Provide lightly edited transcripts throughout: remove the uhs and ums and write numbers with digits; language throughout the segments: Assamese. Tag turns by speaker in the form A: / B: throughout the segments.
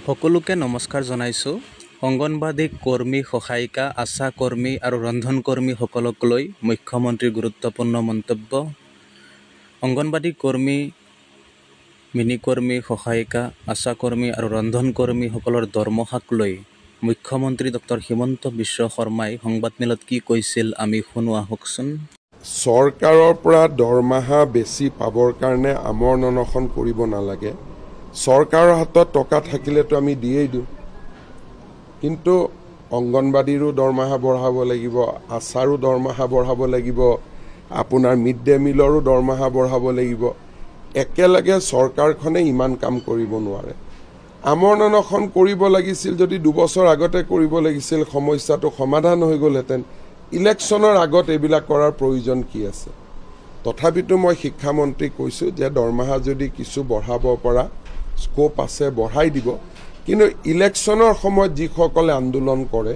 A: সকলোকে নমস্কাৰ জনাইছোঁ। অংগনবাদী কৰ্মী, সহায়িকা, আশা কৰ্মী আৰু ৰন্ধন কৰ্মীসকলক লৈ মুখ্যমন্ত্ৰীৰ গুৰুত্বপূৰ্ণ মন্তব্য। অংগনবাদী কৰ্মী, মিনিকৰ্মী, সহায়িকা, আশা কৰ্মী আৰু ৰন্ধন কৰ্মীসকলৰ দৰমহাক লৈ মুখ্যমন্ত্ৰী ডক্টৰ হিমন্ত বিশ্ব শৰ্মাই সংবাদমেলত কি কৈছিল আমি শুনো আহকচোন।
B: চৰকাৰৰ পৰা দৰমহা বেছি পাবৰ কাৰণে আমৰ অনশন কৰিব নালাগে। চৰকাৰৰ হাতত টকা থাকিলেতো আমি দিয়েই দিওঁ, কিন্তু অংগনবাদীৰো দৰমহা বঢ়াব লাগিব, আশাৰো দৰমহা বঢ়াব লাগিব, আপোনাৰ মিড ডে মিলৰো দৰমহা বঢ়াব লাগিব। একেলগে চৰকাৰখনে ইমান কাম কৰিব নোৱাৰে। আমৰ অনশন কৰিব লাগিছিল যদি 2 বছৰ আগতে কৰিব লাগিছিল, সমস্যাটো সমাধান হৈ গ'লহেঁতেন। ইলেকশ্যনৰ আগত এইবিলাক কৰাৰ প্ৰয়োজন কি আছে? তথাপিতো মই শিক্ষামন্ত্ৰীক কৈছোঁ যে দৰমহা যদি কিছু বঢ়াব পৰা স্কোপ আছে বঢ়াই দিব, কিন্তু ইলেকশ্যনৰ সময়ত যিসকলে আন্দোলন কৰে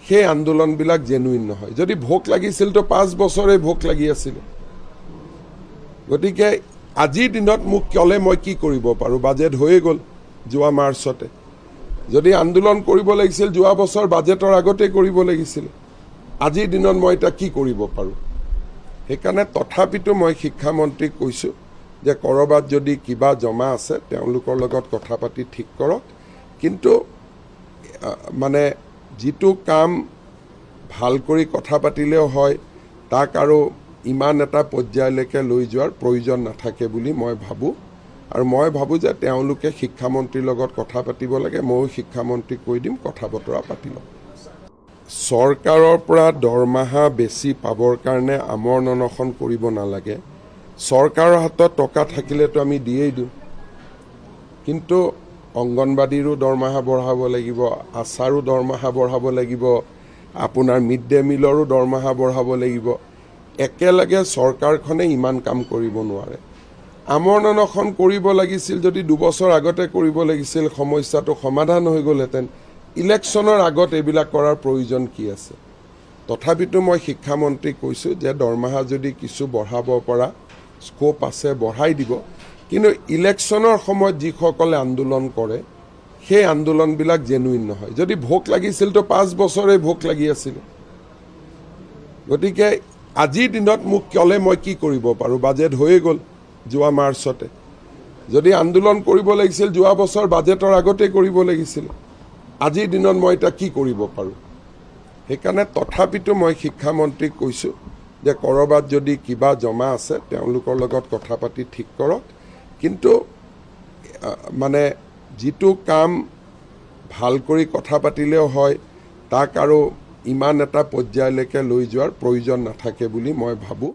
B: সেই আন্দোলনবিলাক জেনুইন নহয়। যদি ভোক লাগিছিলতো 5 বছৰে ভোক লাগি আছিল। গতিকে আজিৰ দিনত মোক ক'লে মই কি কৰিব পাৰোঁ? বাজেট হৈয়ে গ'ল যোৱা মাৰ্চতে। যদি আন্দোলন কৰিব লাগিছিল যোৱা বছৰ বাজেটৰ আগতে কৰিব লাগিছিল। আজিৰ দিনত মই এতিয়া কি কৰিব পাৰোঁ? সেইকাৰণে তথাপিতো মই শিক্ষামন্ত্ৰীক কৈছোঁ যে ক'ৰবাত যদি কিবা জমা আছে তেওঁলোকৰ লগত কথা পাতি ঠিক কৰক, কিন্তু মানে যিটো কাম ভাল কৰি কথা পাতিলেও হয় তাক আৰু ইমান এটা পৰ্যায়লৈকে লৈ যোৱাৰ প্ৰয়োজন নাথাকে বুলি মই ভাবোঁ। আৰু মই ভাবোঁ যে তেওঁলোকে শিক্ষামন্ত্ৰীৰ লগত কথা পাতিব লাগে। ময়ো শিক্ষামন্ত্ৰীক কৈ দিম কথা বতৰা পাতি লওক। চৰকাৰৰ পৰা দৰমহা বেছি পাবৰ কাৰণে আমৰ অনশন কৰিব নালাগে। চৰকাৰৰ হাতত টকা থাকিলেতো আমি দিয়েই দিওঁ, কিন্তু অংগনবাদীৰো দৰমহা বঢ়াব লাগিব, আশাৰো দৰমহা বঢ়াব লাগিব, আপোনাৰ মিড ডে মিলৰো দৰমহা বঢ়াব লাগিব। একেলগে চৰকাৰখনে ইমান কাম কৰিব নোৱাৰে। আমৰ অনশন কৰিব লাগিছিল যদি 2 বছৰ আগতে কৰিব লাগিছিল, সমস্যাটো সমাধান হৈ গ'লহেঁতেন। ইলেকশ্যনৰ আগত এইবিলাক কৰাৰ প্ৰয়োজন কি আছে? তথাপিতো মই শিক্ষামন্ত্ৰীক কৈছোঁ যে দৰমহা যদি কিছু বঢ়াব পৰা স্কোপ আছে বঢ়াই দিব, কিন্তু ইলেকশ্যনৰ সময়ত যিসকলে আন্দোলন কৰে সেই আন্দোলনবিলাক জেনুইন নহয়। যদি ভোক লাগিছিলতো 5 বছৰে ভোক লাগি আছিল। গতিকে আজিৰ দিনত মোক ক'লে মই কি কৰিব পাৰোঁ? বাজেট হৈয়ে গ'ল যোৱা মাৰ্চতে। যদি আন্দোলন কৰিব লাগিছিল যোৱা বছৰ বাজেটৰ আগতে কৰিব লাগিছিল। আজিৰ দিনত মই এতিয়া কি কৰিব পাৰোঁ? সেইকাৰণে তথাপিতো মই শিক্ষামন্ত্ৰীক কৈছোঁ যে ক'ৰবাত যদি কিবা জমা আছে তেওঁলোকৰ লগত কথা পাতি ঠিক কৰক, কিন্তু মানে যিটো কাম ভাল কৰি কথা পাতিলেও হয় তাক আৰু ইমান এটা পৰ্যায়লৈকে লৈ যোৱাৰ প্ৰয়োজন নাথাকে বুলি মই ভাবোঁ।